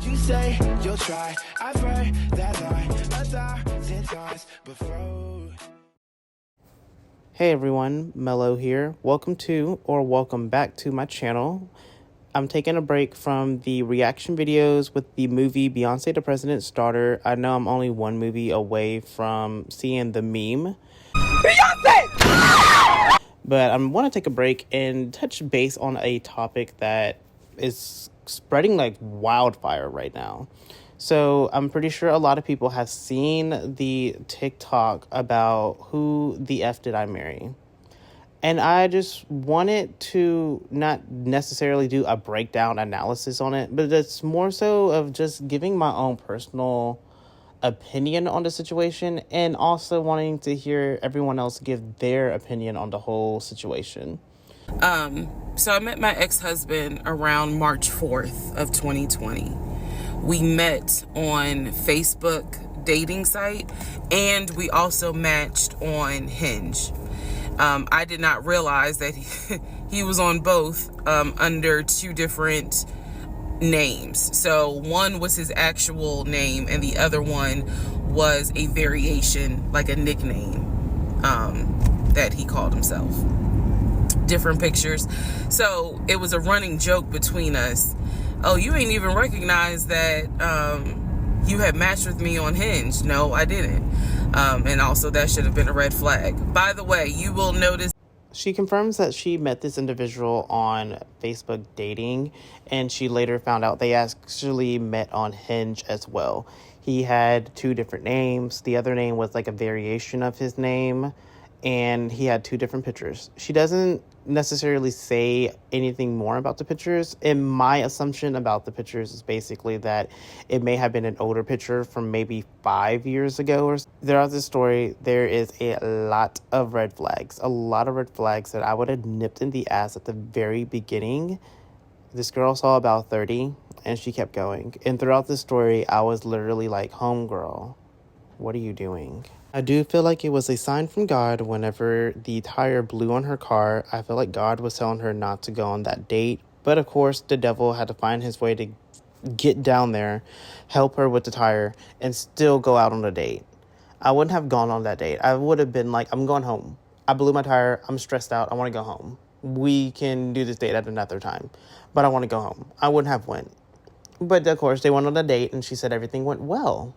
You say you'll try. I've heard that line 1,000 times before. Hey everyone, Mello here. Welcome back to my channel. I'm taking a break from the reaction videos with the movie Beyonce the President's Daughter. I know I'm only one movie away from seeing the meme. Beyonce! But I want to take a break and touch base on a topic that is spreading like wildfire right now. So I'm pretty sure a lot of people have seen the TikTok about who the F did I marry. And I just wanted to not necessarily do a breakdown analysis on it, but it's more so of just giving my own personal opinion on the situation and also wanting to hear everyone else give their opinion on the whole situation. So I met my ex-husband around March 4th of 2020. We met on Facebook dating site, and we also matched on Hinge. I did not realize that he was on both under two different names. So one was his actual name and the other one was a variation, like a nickname that he called himself. Different pictures. So it was a running joke between us. Oh, you ain't even recognize that you had matched with me on Hinge. No, I didn't. And also that should have been a red flag. By the way, you will notice. She confirms that she met this individual on Facebook dating, and she later found out they actually met on Hinge as well. He had two different names. The other name was like a variation of his name, and he had two different pictures. She doesn't necessarily say anything more about the pictures. And my assumption about the pictures is basically that it may have been an older picture from maybe 5 years ago. Or throughout this story, there is a lot of red flags. A lot of red flags that I would have nipped in the ass at the very beginning. This girl saw about 30 and she kept going. And throughout this story, I was literally like, homegirl, what are you doing? I do feel like it was a sign from God whenever the tire blew on her car. I feel like God was telling her not to go on that date. But of course, the devil had to find his way to get down there, help her with the tire, and still go out on a date. I wouldn't have gone on that date. I would have been like, I'm going home. I blew my tire. I'm stressed out. I want to go home. We can do this date at another time. But I want to go home. I wouldn't have went. But of course, they went on a date and she said everything went well.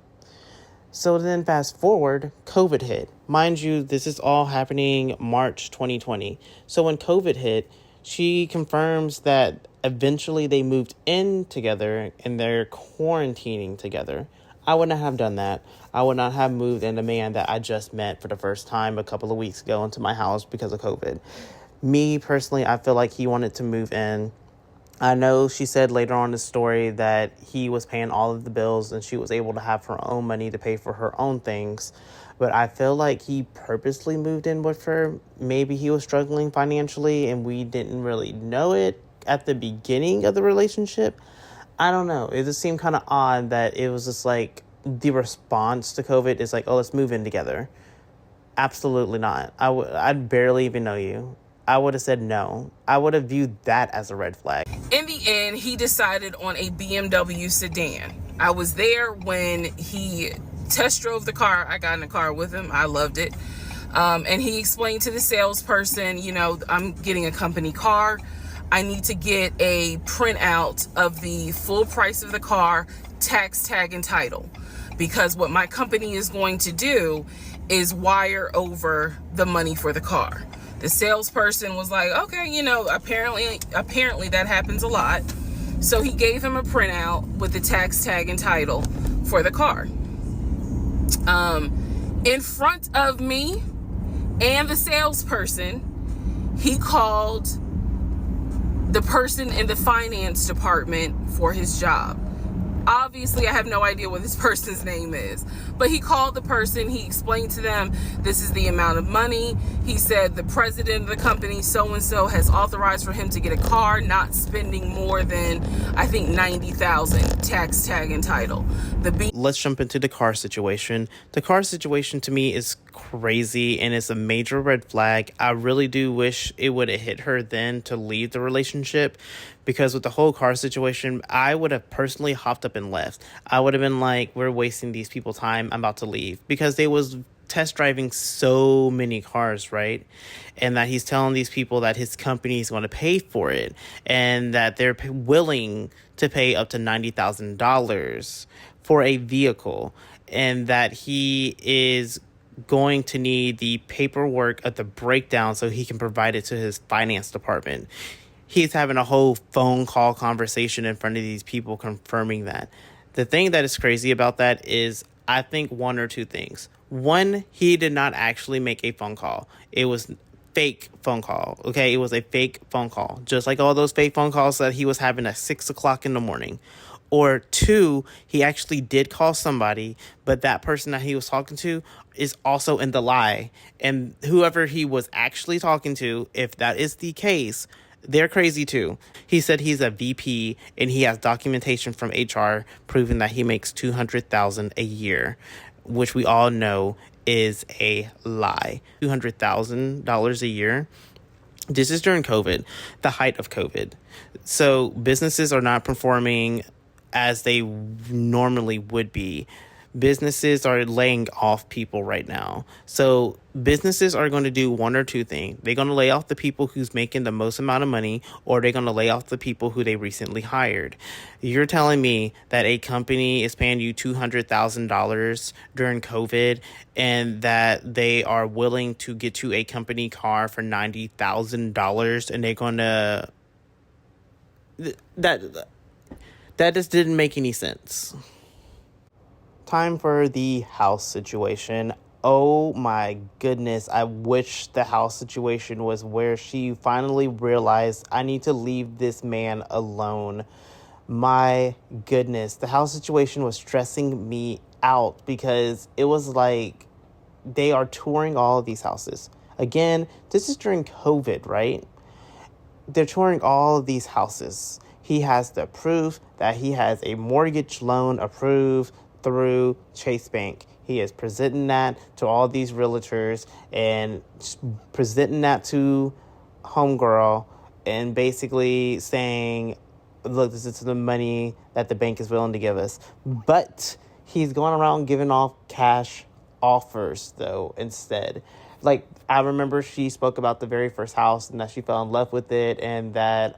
So then fast forward, COVID hit. Mind you, this is all happening March 2020. So when COVID hit, she confirms that eventually they moved in together and they're quarantining together. I would not have done that. I would not have moved in a man that I just met for the first time a couple of weeks ago into my house because of COVID. Me personally, I feel like he wanted to move in. I know she said later on in the story that he was paying all of the bills and she was able to have her own money to pay for her own things. But I feel like he purposely moved in with her. Maybe he was struggling financially and we didn't really know it at the beginning of the relationship. I don't know. It just seemed kind of odd that it was just like the response to COVID is like, oh, let's move in together. Absolutely not. I'd barely even know you. I would have said no. I would have viewed that as a red flag. In the end, he decided on a BMW sedan. I was there when he test drove the car. I got in the car with him. I loved it. And he explained to the salesperson, you know, I'm getting a company car. I need to get a printout of the full price of the car, tax tag and title. Because what my company is going to do is wire over the money for the car. The salesperson was like, okay, you know, apparently that happens a lot. So he gave him a printout with the tax tag and title for the car. In front of me and the salesperson, he called the person in the finance department for his job. Obviously, I have no idea what this person's name is, but he called the person. He explained to them, this is the amount of money. He said the president of the company, so-and-so, has authorized for him to get a car, not spending more than, I think, $90,000 tax tag and title. Let's jump into the car situation. The car situation to me is crazy and it's a major red flag. I really do wish it would have hit her then to leave the relationship, because with the whole car situation, I would have personally hopped up and left. I would have been like, we're wasting these people time. I'm about to leave, because they was test driving so many cars, right? And that he's telling these people that his company is going to pay for it, and that they're willing to pay up to $90,000 for a vehicle, and that he is going to need the paperwork of the breakdown so he can provide it to his finance department. He's having a whole phone call conversation in front of these people confirming that. The thing that is crazy about that is, I think one or two things. One, he did not actually make a phone call. It was fake phone call. Okay, it was a fake phone call, just like all those fake phone calls that he was having at 6 o'clock in the morning. Or two, he actually did call somebody, but that person that he was talking to is also in the lie. And whoever he was actually talking to, if that is the case, they're crazy too. He said he's a VP and he has documentation from HR proving that he makes $200,000 a year, which we all know is a lie. $200,000 a year. This is during COVID, the height of COVID. So businesses are not performing as they normally would be. Businesses are laying off people right now. So businesses are going to do one or two things. They're going to lay off the people who's making the most amount of money, or they're going to lay off the people who they recently hired. You're telling me that a company is paying you $200,000 during COVID, and that they are willing to get you a company car for $90,000, and they're going to... That just didn't make any sense. Time for the house situation. Oh my goodness, I wish the house situation was where she finally realized, I need to leave this man alone. My goodness, the house situation was stressing me out, because it was like they are touring all of these houses. Again, this is during COVID, right? They're touring all of these houses. He has the proof that he has a mortgage loan approved through Chase Bank. He is presenting that to all these realtors and presenting that to homegirl, and basically saying, look, this is the money that the bank is willing to give us. But he's going around giving off cash offers, though, instead. Like, I remember she spoke about the very first house and that she fell in love with it, and that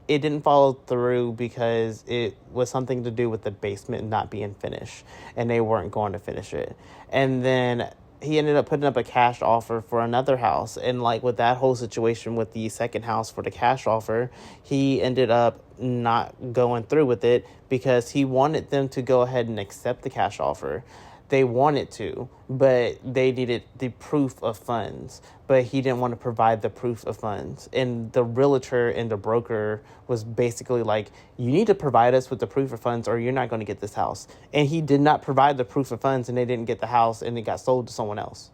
it didn't follow through because it was something to do with the basement not being finished, and they weren't going to finish it. And then he ended up putting up a cash offer for another house. And like with that whole situation with the second house for the cash offer, he ended up not going through with it because he wanted them to go ahead and accept the cash offer. They wanted to, but they needed the proof of funds. But he didn't want to provide the proof of funds. And the realtor and the broker was basically like, you need to provide us with the proof of funds or you're not going to get this house. And he did not provide the proof of funds, and they didn't get the house, and it got sold to someone else.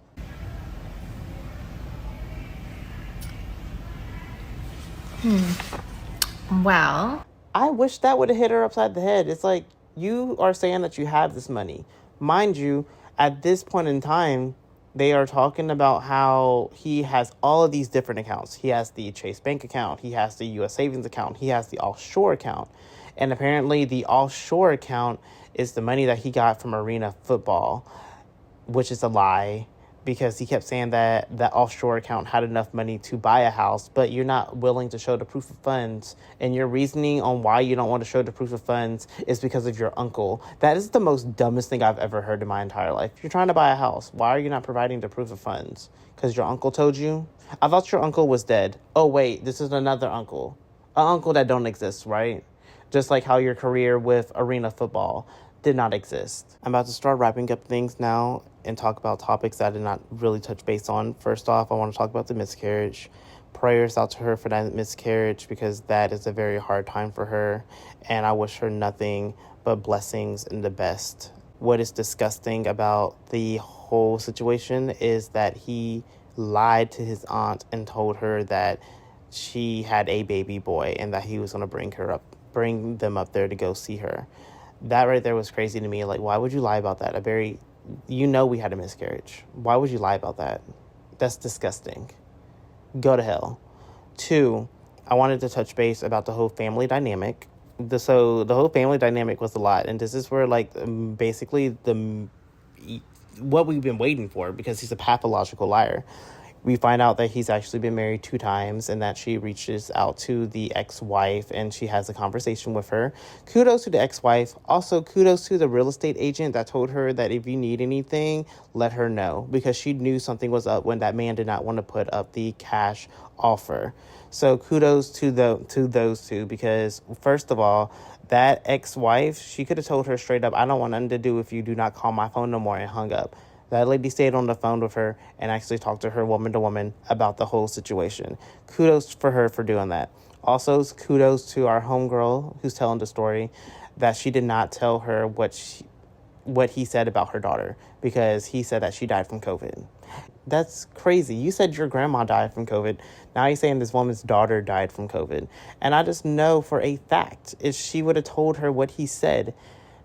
Well, I wish that would have hit her upside the head. It's like, you are saying that you have this money. Mind you, at this point in time, they are talking about how he has all of these different accounts. He has the Chase Bank account. He has the U.S. Savings account. He has the offshore account. And apparently the offshore account is the money that he got from arena football, which is a lie, because he kept saying that that offshore account had enough money to buy a house, but you're not willing to show the proof of funds. And your reasoning on why you don't want to show the proof of funds is because of your uncle. That is the most dumbest thing I've ever heard in my entire life. You're trying to buy a house. Why are you not providing the proof of funds? Because your uncle told you? I thought your uncle was dead. Oh, wait, this is another uncle. An uncle that don't exist, right? Just like how your career with arena football did not exist. I'm about to start wrapping up things now and talk about topics that I did not really touch base on. First off, I want to talk about the miscarriage. Prayers out to her for that miscarriage, because that is a very hard time for her, and I wish her nothing but blessings and the best. What is disgusting about the whole situation is that he lied to his aunt and told her that she had a baby boy and that he was going to bring them up there to go see her. That right there was crazy to me. Like, why would you lie about that? A very You know we had a miscarriage. Why would you lie about that? That's disgusting. Go to hell. 2, I wanted to touch base about the whole family dynamic. So the whole family dynamic was a lot, and this is where basically what we've been waiting for, because he's a pathological liar. We find out that he's actually been married 2 times, and that she reaches out to the ex-wife and she has a conversation with her. Kudos to the ex-wife. Also, kudos to the real estate agent that told her that if you need anything, let her know, because she knew something was up when that man did not want to put up the cash offer. So kudos to those two, because first of all, that ex-wife, she could have told her straight up, I don't want nothing to do if you do not call my phone no more, and hung up. That lady stayed on the phone with her and actually talked to her woman to woman about the whole situation. Kudos for her for doing that. Also, kudos to our homegirl who's telling the story, that she did not tell her what he said about her daughter, because he said that she died from COVID. That's crazy. You said your grandma died from COVID. Now you're saying this woman's daughter died from COVID. And I just know for a fact, if she would have told her what he said,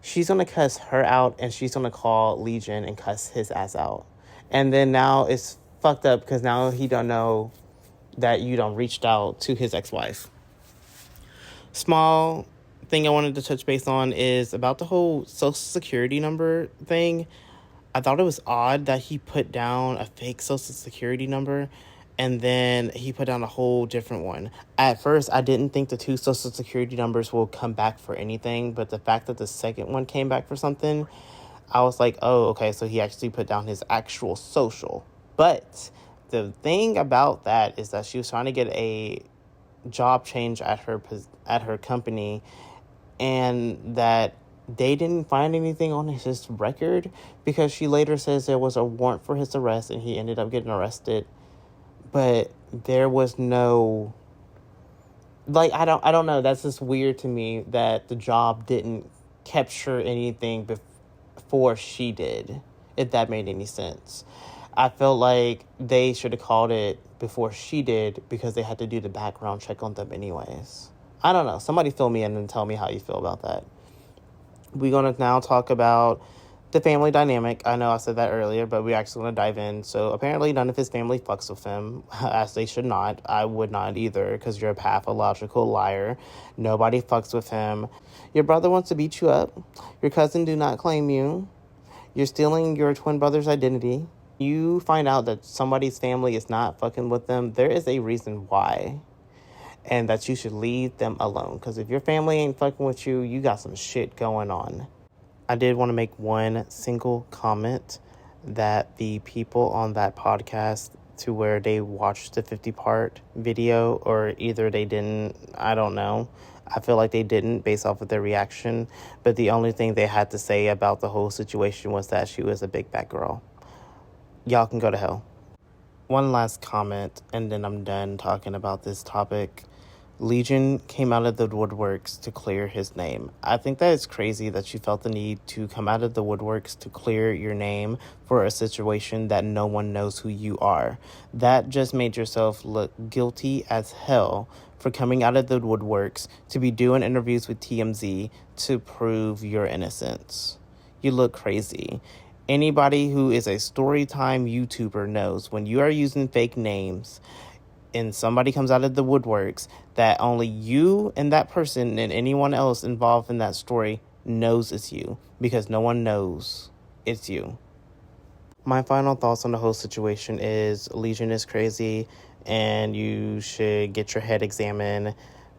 she's going to cuss her out, and she's going to call Legion and cuss his ass out. And then now it's fucked up, because now he don't know that you don't reached out to his ex-wife. Small thing I wanted to touch base on is about the whole social security number thing. I thought it was odd that he put down a fake social security number, and then he put down a whole different one. At first, I didn't think the 2 social security numbers will come back for anything, but the fact that the second one came back for something, I was like, oh, okay, so he actually put down his actual social. But the thing about that is that she was trying to get a job change at her company, and that they didn't find anything on his record, because she later says there was a warrant for his arrest and he ended up getting arrested. But there was no, I don't know. That's just weird to me that the job didn't capture anything before she did, if that made any sense. I felt like they should have called it before she did, because they had to do the background check on them anyways. I don't know. Somebody fill me in and tell me how you feel about that. We're going to now talk about the family dynamic. I know I said that earlier, but we're actually going to dive in. So apparently none of his family fucks with him, as they should not. I would not either, because you're a pathological liar. Nobody fucks with him. Your brother wants to beat you up. Your cousin do not claim you. You're stealing your twin brother's identity. You find out that somebody's family is not fucking with them. There is a reason why. And that you should leave them alone. Because if your family ain't fucking with you, you got some shit going on. I did want to make one single comment, that the people on that podcast, to where they watched the 50-part video, or either they didn't, I don't know. I feel like they didn't, based off of their reaction. But the only thing they had to say about the whole situation was that she was a big fat girl. Y'all can go to hell. One last comment, and then I'm done talking about this topic. Legion came out of the woodworks to clear his name. I think that it's crazy that you felt the need to come out of the woodworks to clear your name for a situation that no one knows who you are. That just made yourself look guilty as hell for coming out of the woodworks to be doing interviews with TMZ to prove your innocence. You look crazy. Anybody who is a storytime YouTuber knows when you are using fake names and somebody comes out of the woodworks, that only you and that person and anyone else involved in that story knows it's you, because no one knows it's you. My final thoughts on the whole situation is Legion is crazy, and you should get your head examined,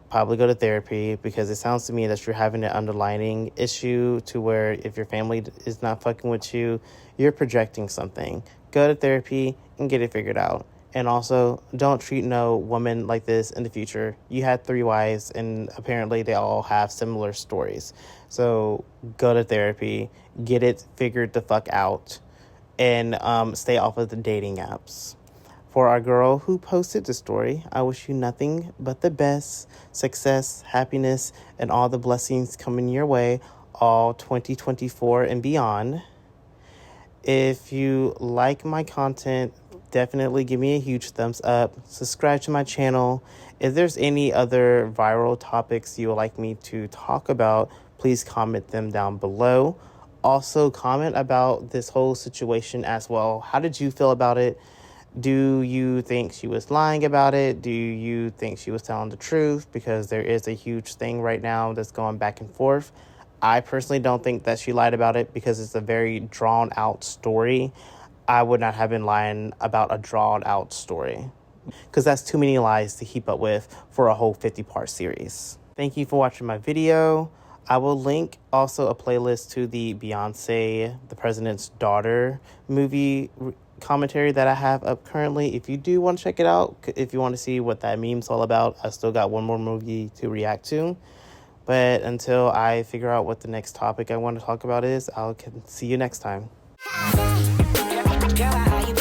probably go to therapy, because it sounds to me that you're having an underlying issue to where if your family is not fucking with you, you're projecting something. Go to therapy and get it figured out. And also, don't treat no woman like this in the future. You had 3 wives, and apparently they all have similar stories. So go to therapy, get it figured the fuck out, and stay off of the dating apps. For our girl who posted the story, I wish you nothing but the best, success, happiness, and all the blessings coming your way, all 2024 and beyond. If you like my content, definitely give me a huge thumbs up. Subscribe to my channel. If there's any other viral topics you would like me to talk about, please comment them down below. Also, comment about this whole situation as well. How did you feel about it? Do you think she was lying about it? Do you think she was telling the truth? Because there is a huge thing right now that's going back and forth. I personally don't think that she lied about it because it's a very drawn out story. I would not have been lying about a drawn out story because that's too many lies to keep up with for a whole 50-part series. Thank you for watching my video. I will link also a playlist to the Beyonce, the President's Daughter movie commentary that I have up currently. If you do want to check it out, if you want to see what that meme's all about, I still got one more movie to react to. But until I figure out what the next topic I want to talk about is, I'll see you next time. Girl, how you